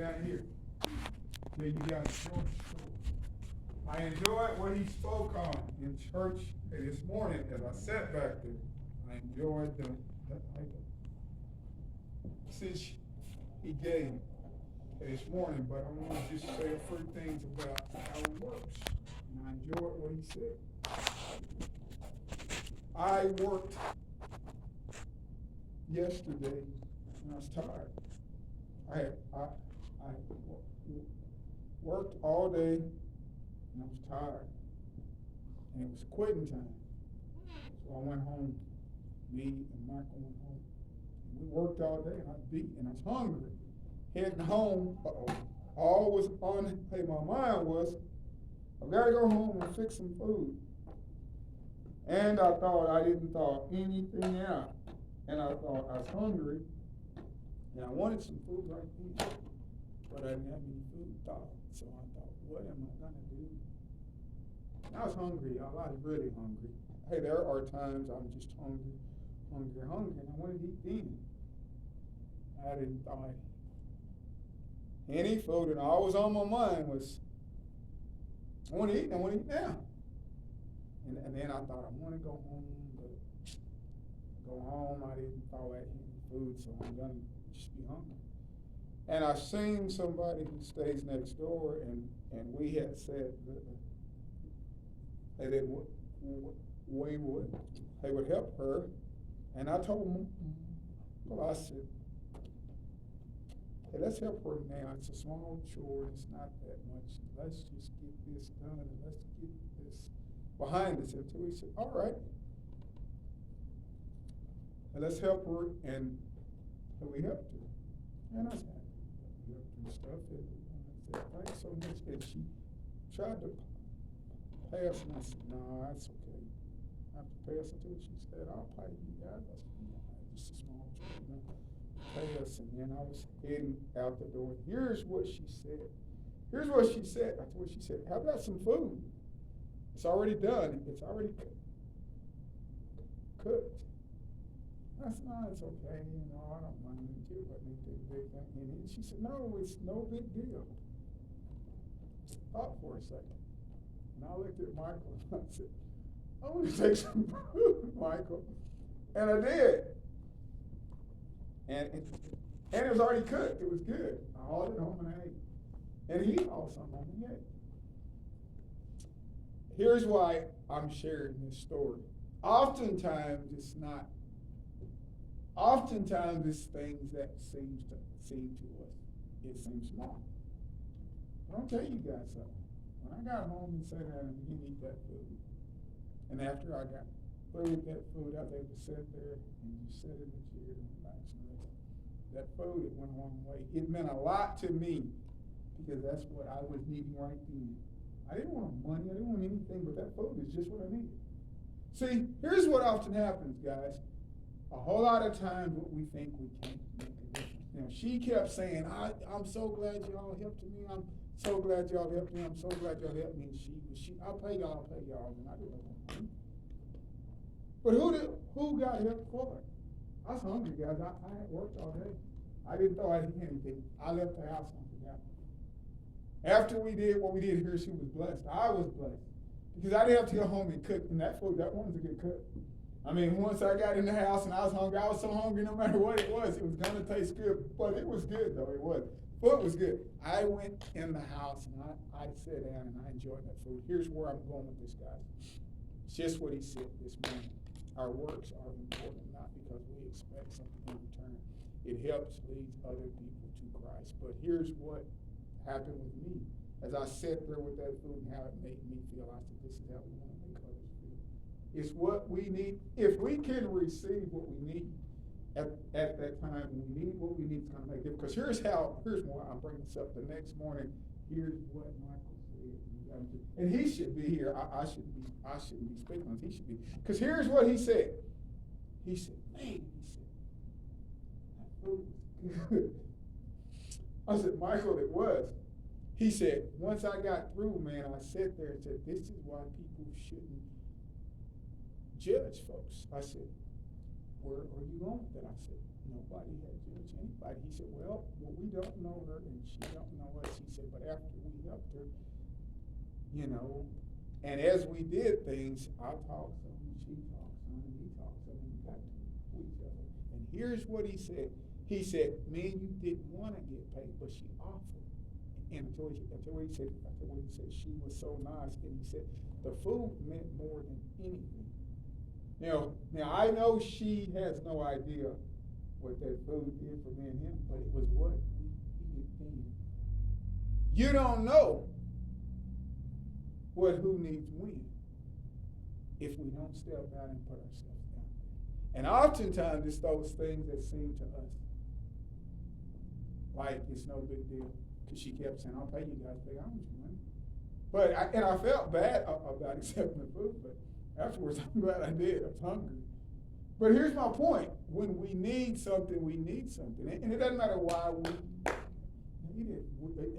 down here. Then you got the grocery store. I enjoyed what he spoke on in church this morning as I sat back there. I enjoyed the message he gave this morning, but I want to just say a few things about how it works. And I enjoyed what he said. I worked yesterday and I was tired. I worked all day and I was tired. And it was quitting time. So I went home. Me and Michael went home. We worked all day and I was beat and I was hungry. Heading home, all was on my mind was, I gotta go home and fix some food. And I didn't thought anything out. And I thought I was hungry and I wanted some food right then. But I didn't have any food thought. So I thought, what am I gonna do? And I was hungry, y'all. I was really hungry. Hey, there are times I'm just hungry, and I wanted to eat then. I didn't thought any food, and all was on my mind was, I want to eat now. And then I thought, I want to go home, but I didn't thought I had any food, so I'm going to just be hungry. And I seen somebody who stays next door, and we had said that they would help her. And I told them, I said, hey, let's help her now. It's a small chore. It's not that much. Let's just get this done and let's get this behind us. And so we said, all right. And let's help her. And we helped her. And I was happy. We helped her and stuff. And I said, thanks so much. And she tried to pass. And I said, no, that's okay. I have to pass it to her. She said, I'll pay you guys. I said, no, just a small chore. Pass, and then I was heading out the door. Here's what she said. I told her, she said, how about some food? It's already done. It's already cooked. I said, no, it's okay. I don't mind it. It wasn't a big thing. And she said, no, it's no big deal. Thought for a second. And I looked at Michael and I said, I want to take some food, Michael. And I did. And it was already cooked. It was good. I hauled it home and I ate. And he hauled some home and ate. Here's why I'm sharing this story. Oftentimes it's things that seem to us, it seems small. But I'll tell you guys something. When I got home and sat down and began to eat that food, and after I got through with that food, I was able to sit there and just sit in the chair and relax and rest. That food, it went a long way. It meant a lot to me because that's what I was needing right then. I didn't want money. I didn't want anything, but that food is just what I needed. See, here's what often happens, guys. A whole lot of times what we think we can't make a difference. She kept saying, I'm so glad y'all helped me. I'm so glad y'all helped me. I'm so glad y'all helped me. And she I'll pay y'all. And I didn't know money. But who got help for it? I was hungry, guys. I had worked all day. I didn't throw out anything. I left the house and forgot. After we did what we did here, she was blessed. I was blessed. Because I didn't have to go home and cook. And that food, that one was a good cook. I mean, once I got in the house and I was hungry, I was so hungry no matter what it was going to taste good. But it was good, though. It was. Food was good. I went in the house and I sat down and I enjoyed that food. Here's where I'm going with this, guys. It's just what he said this morning. Our works are important, not because we expect something in return. It helps lead other people to Christ. But here's what happened with me. As I sat there with that food and how it made me feel, I said, this is how we want to make others feel. It's what we need. If we can receive what we need at that time, when we need what we need, it's going to make it. Because here's why I'm bringing this up the next morning. Here's what Michael said. And he should be here. I shouldn't be speaking on this. He should be. Because here's what he said. He said, man, that food was good. I said, Michael, it was. He said, once I got through, man, I sat there and said, this is why people shouldn't judge folks. I said, where are you going with that? I said, nobody had judged anybody. He said, well, we don't know her and she don't know us. He said, but after we helped her, you know, and as we did things, I talked some, and she talked some, and he talked some, and we got to each other. And here's what he said. He said, me and you didn't want to get paid, but she offered. And until he said she was so nice, and he said the food meant more than anything. Now I know she has no idea what that food did for me and him, but it was what we needed then. You don't know who needs when if we don't step out and put ourselves down there. And oftentimes it's those things that seem to us like it's no big deal. Because she kept saying, I'll pay you guys, pay how much money. But I felt bad about accepting the food, but afterwards I'm glad I did. I was hungry. But here's my point. When we need something, we need something. And it doesn't matter why we need it.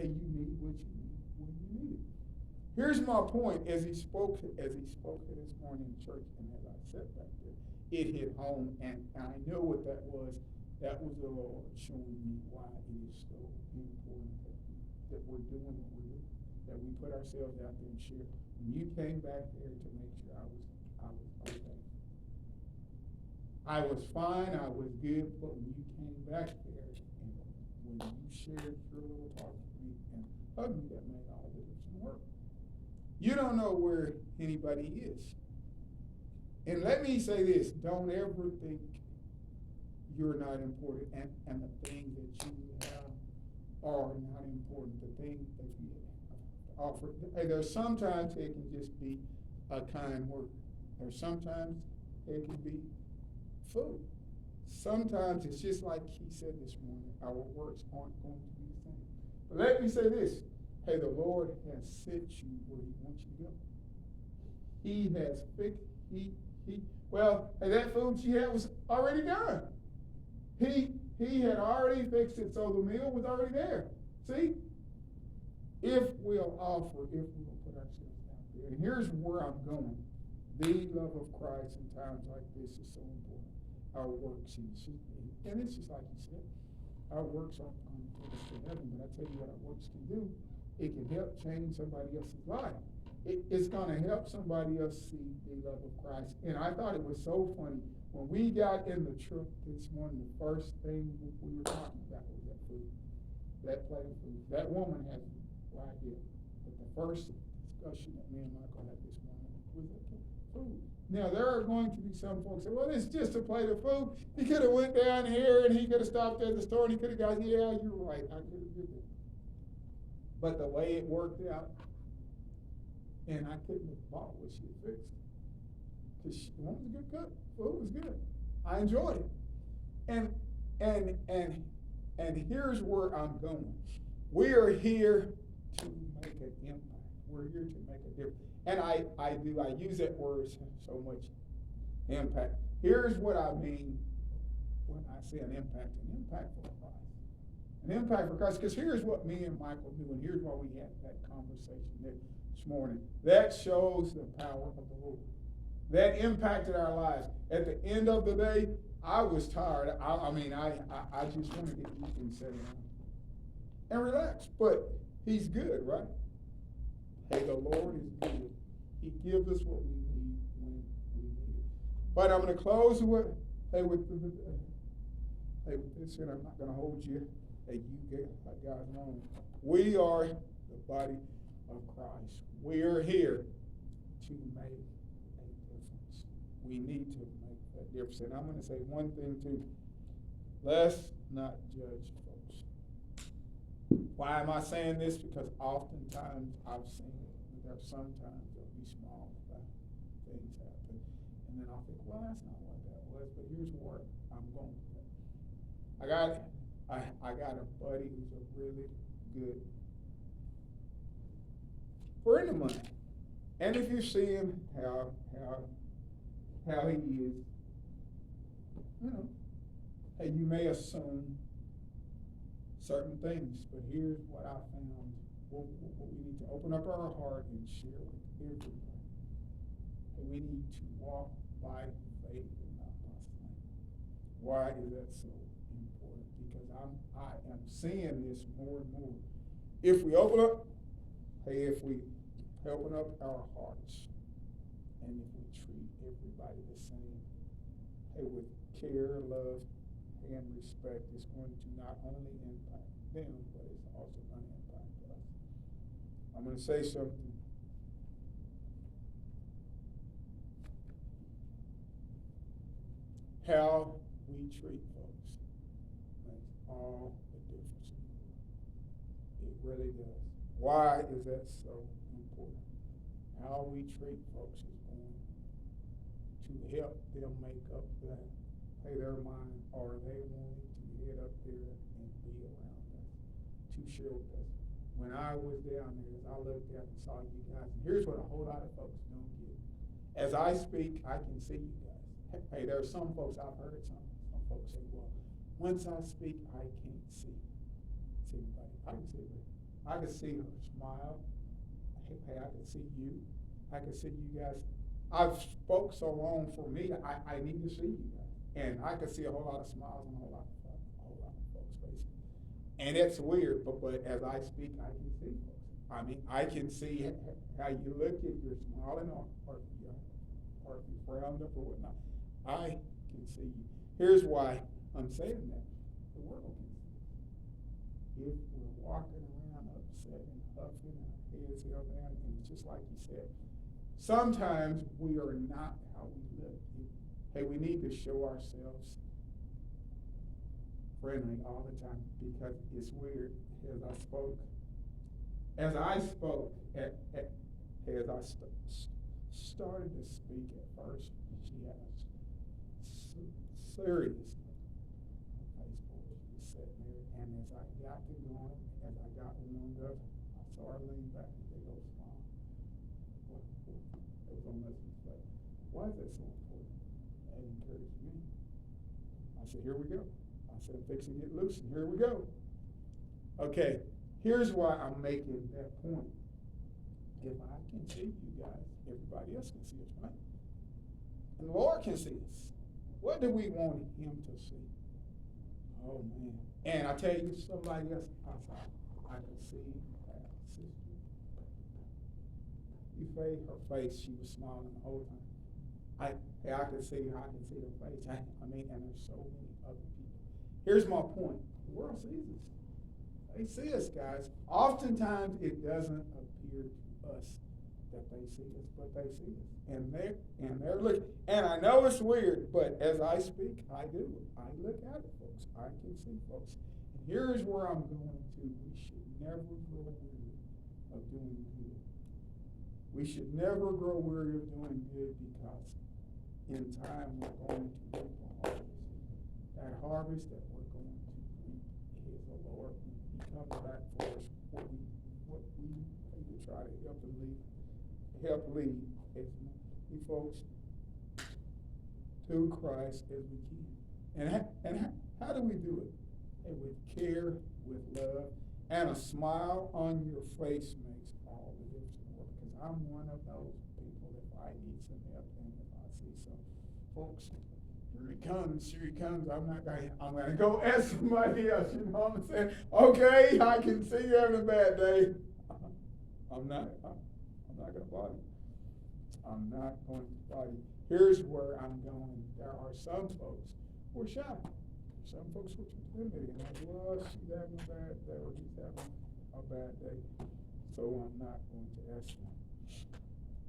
And you need what you need when you need it. Here's my point. As he spoke this morning in church, and as I sat back there, it hit home, and I know what that was. That was the Lord showing me why it is so important that we're doing what we're doing, that we put ourselves out there and share. When you came back there to make sure I was okay. I was fine, I was good, but when you came back there and when you shared your little talk with me and hugged me, that made all the difference in the world. You don't know where anybody is. And let me say this, don't ever think you're not important and the things that you have are not important, the things that you offer. There's sometimes it can just be a kind word. There's sometimes it can be food. Sometimes it's just like he said this morning, our works aren't going to be the same. But let me say this, hey, the Lord has sent you where he wants you to go. He has fixed, that food she had was already done. He had already fixed it, so the meal was already there. See? If we'll offer, if we'll put ourselves out there. And here's where I'm going. The love of Christ in times like this is so important. Our works, and it's just like you said, our works aren't going to take us to heaven, but I tell you what our works can do. It can help change somebody else's life. It's going to help somebody else see the love of Christ. And I thought it was so funny. When we got in the truck this morning, the first thing we were talking about was that food, that plate of food. That woman has no idea. But the first discussion that me and Michael had this morning was that food. Now, there are going to be some folks that say, well, it's just a plate of food. He could have went down here and he could have stopped at the store and he could have gone, yeah, you're right, I could have did that. But the way it worked out, and I couldn't have bought what she had fixed. Because the woman was a good cook. Food was good. I enjoyed it. And here's where I'm going. We are here to make an impact. We're here to make a difference. And I use that word so much, impact. Here's what I mean when I say an impact for Christ. An impact for Christ, because here's what me and Michael do, and here's why we had that conversation this morning. That shows the power of the Lord. That impacted our lives. At the end of the day, I was tired. I just wanted to eat and sit down and relax. But he's good, right? Hey, the Lord is good. He gives us what we need when we need it. But I'm going to close with this, and I'm not going to hold you. Hey, you guys know. We are the body of Christ. We are here to make a difference. We need to make that difference. And I'm going to say one thing too. Let's not judge folks. Why am I saying this? Because oftentimes I've seen it. There's sometimes there'll be small things happen. And then I'll think, well, that's not what that was. But here's where I'm going with that. I got a buddy who's a really good friend of mine. And if you see him, how he is, hey, you may assume certain things, but here's what I found. What we need to open up our heart and share with everybody. And we need to walk by faith and not by sight. Why is that so I am seeing this more and more. If we open up, if we open up our hearts, and if we treat everybody the same, with care, love, and respect, it's going to not only impact them, but it's also going to impact us. I'm going to say something. How we treat folks makes all the difference in the world. It really does. Why is that so important? How we treat folks is going to help them make up their mind, or they wanting to head up there and be around us, to share with us. When I was down there, as I looked out and saw you guys, and here's what a whole lot of folks don't get. As I speak, I can see you guys. Hey, there are some folks, I've heard some folks say, well, once I speak, I can't see anybody. I can see her. I can see her smile. Hey, I can see you. I can see you guys. I've spoke so long for me, I need to see you guys. And I can see a whole lot of smiles on a whole lot of folks' faces. And it's weird, but as I speak, I can see folks. I mean, I can see how you look at you're smiling or if you frowned up or whatnot. I can see you. Here's why I'm saying that. The world can see. If we're walking around upset and huffing, our heads held down, and it's just like you said, sometimes we are not how we look. Hey, we need to show ourselves friendly all the time, because it's weird. As I spoke, as I started to speak at first, she had a serious Facebook. She was sitting there, and as I got to going, as I got warmed up, I saw her lean back with a big old smile. It was on Leslie's face. Why is that so important? That encouraged me. I said, here we go. I said, I'm fixing to get loose, and here we go. Okay, here's why I'm making that point. If I can see you guys, everybody else can see us, right? And the Lord can see us. What do we want him to see? Oh, man. And I tell you, somebody else, I could see that sister. You fade her face, she was smiling the whole time. I could see her face. I mean, and there's so many other people. Here's my point. The world sees us. They see us, guys. Oftentimes, it doesn't appear to us that they see us, but they see us. And they're looking. And I know it's weird, but as I speak, I do. I look at it, folks. I can see folks. And here's where I'm going to. We should never grow weary of doing good. We should never grow weary of doing good, because in time we're going to reap a harvest. That harvest that we're going to reap is the Lord. He comes back for us. What we need to try to help lead as many folks to Christ as we can. And how do we do it? And with care, with love, and a smile on your face makes all the difference in the world. Because I'm one of those people, if I need some help and if I see some folks, here he comes, I'm going to go ask somebody else, you know what I'm saying? Okay, I can see you having a bad day. I'm not going to bother you. I'm not going to bother you. Here's where I'm going. There are some folks who are shy. Some folks who are intimidated. Well, she's having a bad day, or he's having a bad day. So I'm not going to ask them.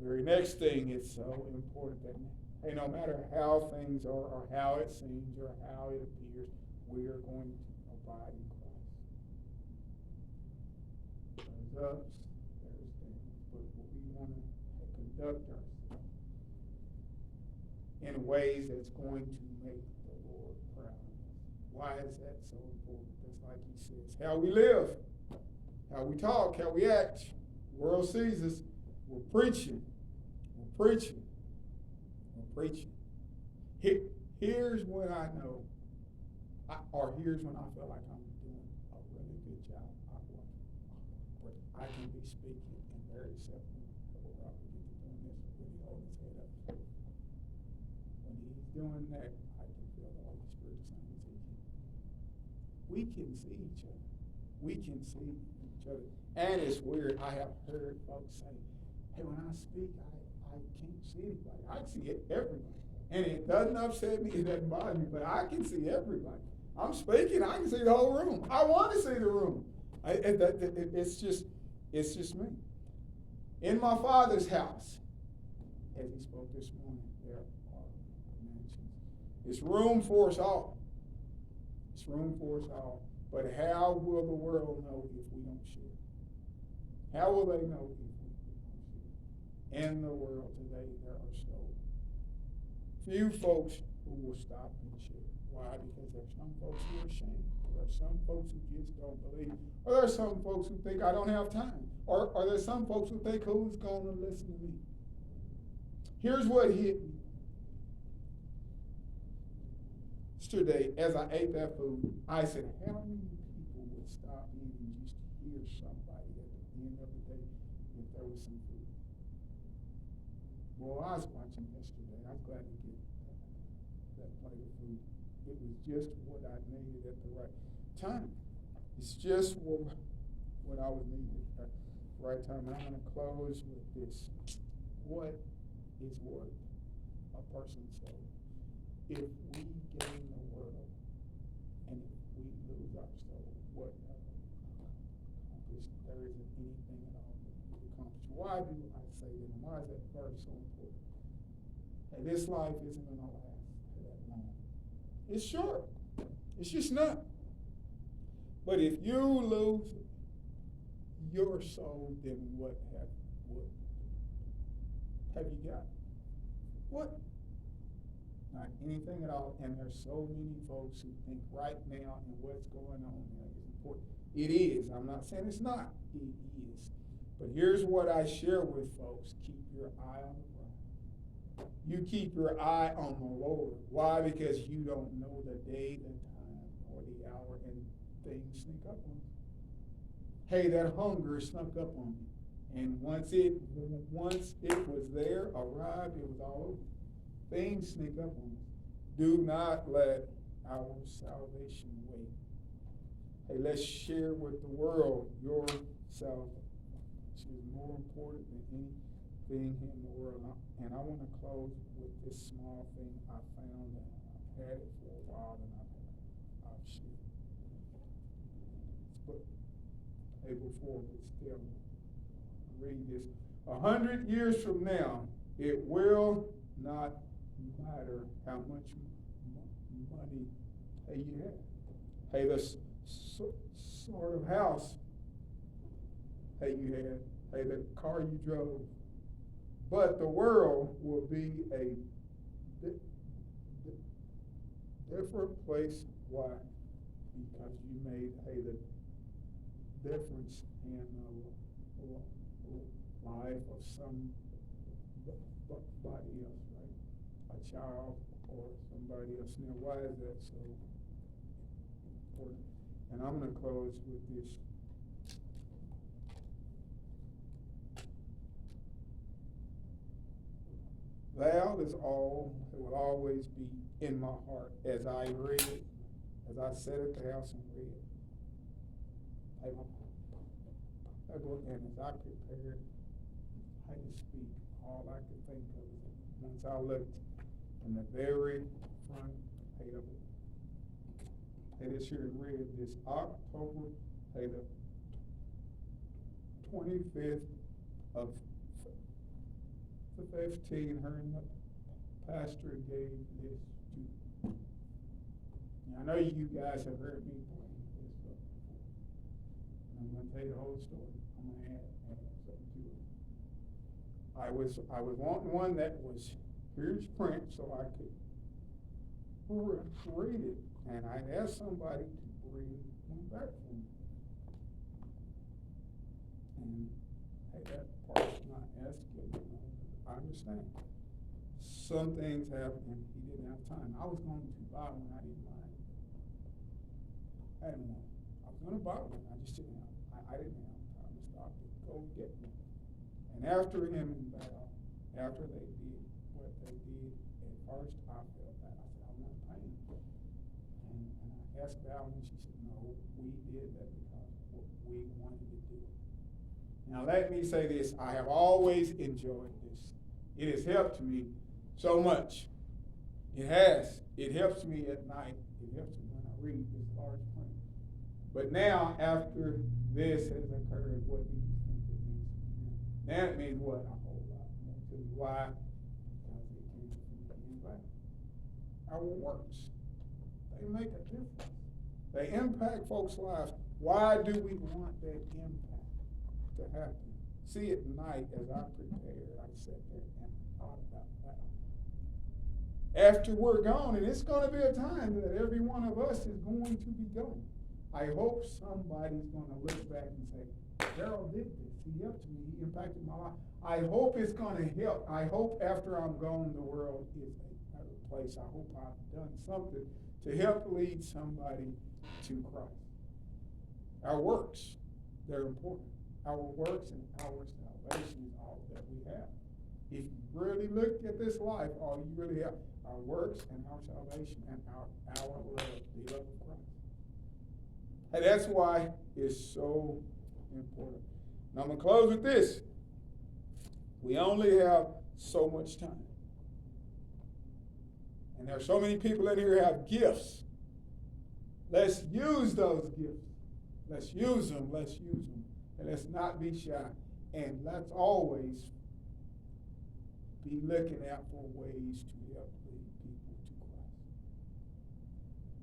Very next thing, it's so important that, hey, no matter how things are, or how it seems, or how it appears, we are going to abide in Christ. There's ups, there's downs, but we want to conduct ourselves in ways that's going to make the Lord proud of us. Why is that so important? That's like he says, how we live, how we talk, how we act. The world sees us. We're preaching. Here's when I know, or here's when I feel like I'm doing a really good job. I can be speaking and very acceptable. When he's doing that, I can feel the Holy Spirit the same as he can. We can see each other. We can see each other. And it's weird. I have heard folks say, hey, when I speak, I can't see anybody. I can see everybody. And it doesn't upset me, it doesn't bother me, but I can see everybody. I'm speaking, I can see the whole room. I want to see the room. It's just me. In my Father's house, as he spoke this morning, there are mansions. It's room for us all. It's room for us all. But how will the world know if we don't share? How will they know if we don't share? In the world today, there are so few folks who will stop and share. Why? Because there are some folks who are ashamed. There are some folks who just don't believe. Or there are some folks who think I don't have time. Or there's some folks who think, who's going to listen to me? Here's what hit me. Yesterday, as I ate that food, I said, how many people would stop in and just hear somebody at the end of the day if there was some food? Well, I was watching yesterday. I was glad to get that plate of food. It was just what I needed at the right time. It's just what I was needing at the right time. And I'm going to close with this. What is worth a person's soul? If we gain the world and if we lose our soul, what have we accomplished? There isn't anything at all that we accomplished. Why do I say that? And why is that verse so important? Hey, this life isn't going to last that long. It's short. It's just not. But if you lose your soul, then what have you got? What? Not anything at all. And there's so many folks who think right now and what's going on now is important. It is. I'm not saying it's not. It is. But here's what I share with folks. Keep your eye on the prize. You keep your eye on the Lord. Why? Because you don't know the day, the time, or the hour, and things sneak up on you. Hey, that hunger snuck up on me. And once it was there, arrived, it was all over. Things sneak up on us. Do not let our salvation wait. Hey, let's share with the world your salvation. Which is more important than anything in the world. And I want to close with this small thing I found. I've had it for a while, and I've shared it. But April 4th, but still, read this. 100 years from now, it will not matter how much money you have. Hey, the sort of house you had. Hey, the car you drove. But the world will be a different place. Why? Because you made the difference in the life of somebody else, right? A child or somebody else. Now, why is that so important? And I'm going to close with this. That is all that will always be in my heart as I read it, as I sat at the house and read it. And as I prepared, I just speak. All I could think of is once I looked in the very front page of it. Hey, this here read this October, the 25th of 15, her and the pastor gave this to. Now, I know you guys have heard me play this before. I'm going to tell you the whole story. I'm going to add something to it. I was wanting one that was huge print so I could read it, and I asked somebody to bring one back for me. And hey, that part's not asking. I understand. Some things happened and he didn't have time. I was going to buy one. I didn't mind. I didn't want it. I was going to buy one. I just didn't have. I didn't have time to stop and go get one. And after him and Val, after they did what they did, at first I felt bad. I said, I'm not paying. And I asked Val and she said, no, we did that because what we wanted to do. Now let me say this, I have always enjoyed this. It has helped me so much. It has. It helps me at night. It helps me when I read this large print. But now, after this has occurred, what do you think it means to me? Now it means what? A whole lot more to me. Why? Because it came from the impact. Our works, they make a difference. They impact folks' lives. Why do we want that impact to happen? See, at night, as I prepared, I sat there and thought about that. After we're gone, and it's going to be a time that every one of us is going to be gone. I hope somebody's going to look back and say, Gerald did this. He helped me. He impacted my life. I hope it's going to help. I hope after I'm gone, the world is a better place. I hope I've done something to help lead somebody to Christ. Our works, they're important. Our works and our salvation is all that we have. If you really look at this life, all you really have, our works and our salvation and our love, the love of Christ. And that's why it's so important. Now I'm going to close with this. We only have so much time. And there are so many people in here who have gifts. Let's use those gifts. Let's use them. Let's use them. And let's not be shy. And let's always be looking out for ways to help lead people to Christ.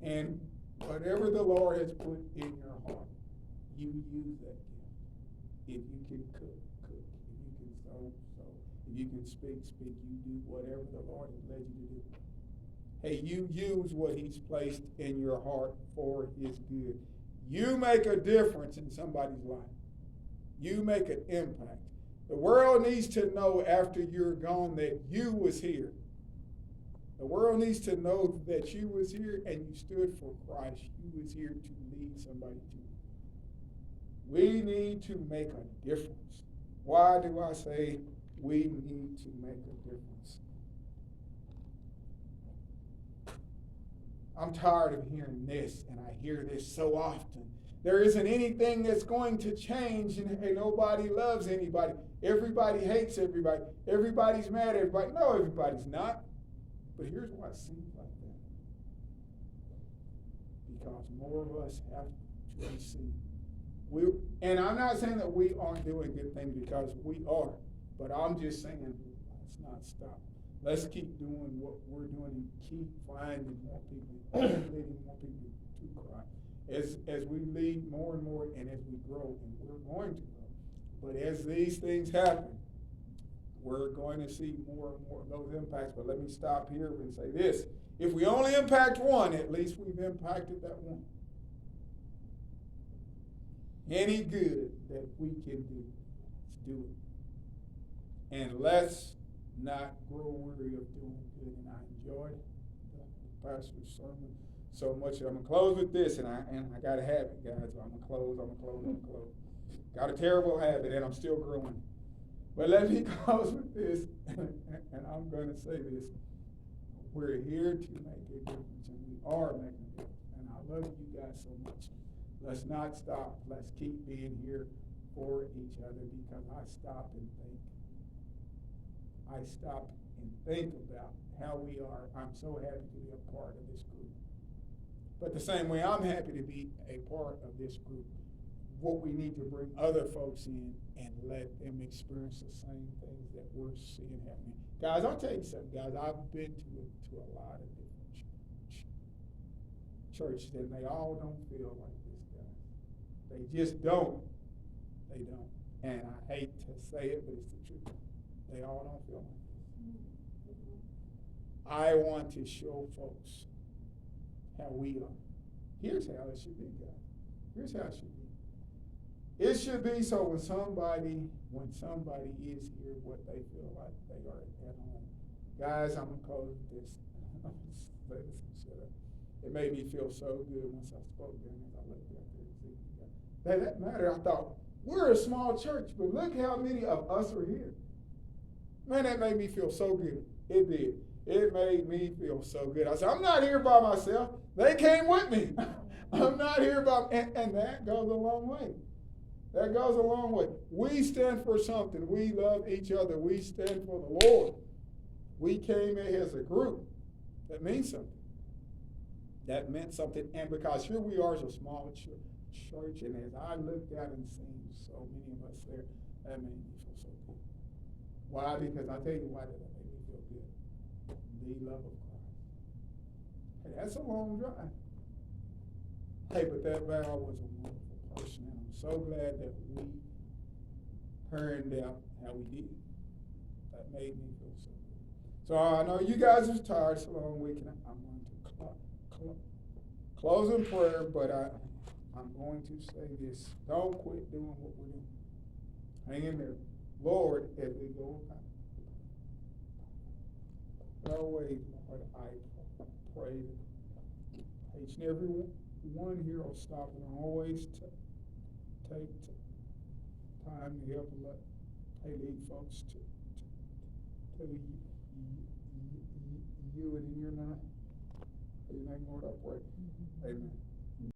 And whatever the Lord has put in your heart, you use that gift. If you can cook, cook. If you can sew, sew. If you can speak, speak. You do whatever the Lord has led you to do. Hey, you use what He's placed in your heart for His good. You make a difference in somebody's life. You make an impact. The world needs to know after you're gone that you was here. The world needs to know that you was here and you stood for Christ. You was here to lead somebody to it. We need to make a difference. Why do I say we need to make a difference? I'm tired of hearing this, and I hear this so often. There isn't anything that's going to change, and nobody loves anybody. Everybody hates everybody. Everybody's mad at everybody. No, everybody's not. But here's why it seems like that. Because more of us have to receive. And I'm not saying that we aren't doing good things, because we are. But I'm just saying, let's not stop. Let's keep doing what we're doing and keep finding more people, leading more people to Christ. As we lead more and more, and as we grow, and we're going to grow. But as these things happen, we're going to see more and more of those impacts. But let me stop here and say this. If we only impact one, at least we've impacted that one. Any good that we can do, let's do it. And let's not grow weary of doing good. And I enjoyed the pastor's sermon so much. I'm going to close with this, and I got a habit, guys. I'm going to close. Got a terrible habit, and I'm still growing. But let me close with this, and I'm going to say this. We're here to make a difference, and we are making a difference. And I love you guys so much. Let's not stop. Let's keep being here for each other, because I stop and think. I stop and think about how we are. I'm so happy to be a part of this group. But the same way I'm happy to be a part of this group, what we need to bring other folks in and let them experience the same things that we're seeing happening. Guys, I'll tell you something, guys. I've been to a lot of different churches, and they all don't feel like this, guys. They just don't. They don't. And I hate to say it, but it's the truth. They all don't feel like this. I want to show folks how we are. Here's how it should be, guys. Here's how it should be. It should be so when somebody is here, what they feel like they are at home. Guys, I'm going to close with this. Shut up. It made me feel so good once I spoke there, and I looked out there and see you guys. That matter, I thought, we're a small church, but look how many of us are here. Man, that made me feel so good. It did. It made me feel so good. I said, I'm not here by myself. They came with me. I'm not here about, and that goes a long way. That goes a long way. We stand for something. We love each other. We stand for the Lord. We came in as a group. That means something. That meant something. And because here we are as a small church, and as I looked out and seen so many of us there, that made me feel so good. Why? Because I tell you why did that make me feel good? The love of Christ. Hey, that's a long drive. Hey, but that Val was a wonderful person, and I'm so glad that we turned out how we did. That made me feel so good. So I know you guys are tired. It's a long week, and I'm going to close in prayer, but I'm going to say this. Don't quit doing what we're doing. Hang in there. Lord, as we go about our way, Lord, I pray that each and every one here will stop and always take time to help lead folks to you and in your name. In your name, Lord, I pray. Amen.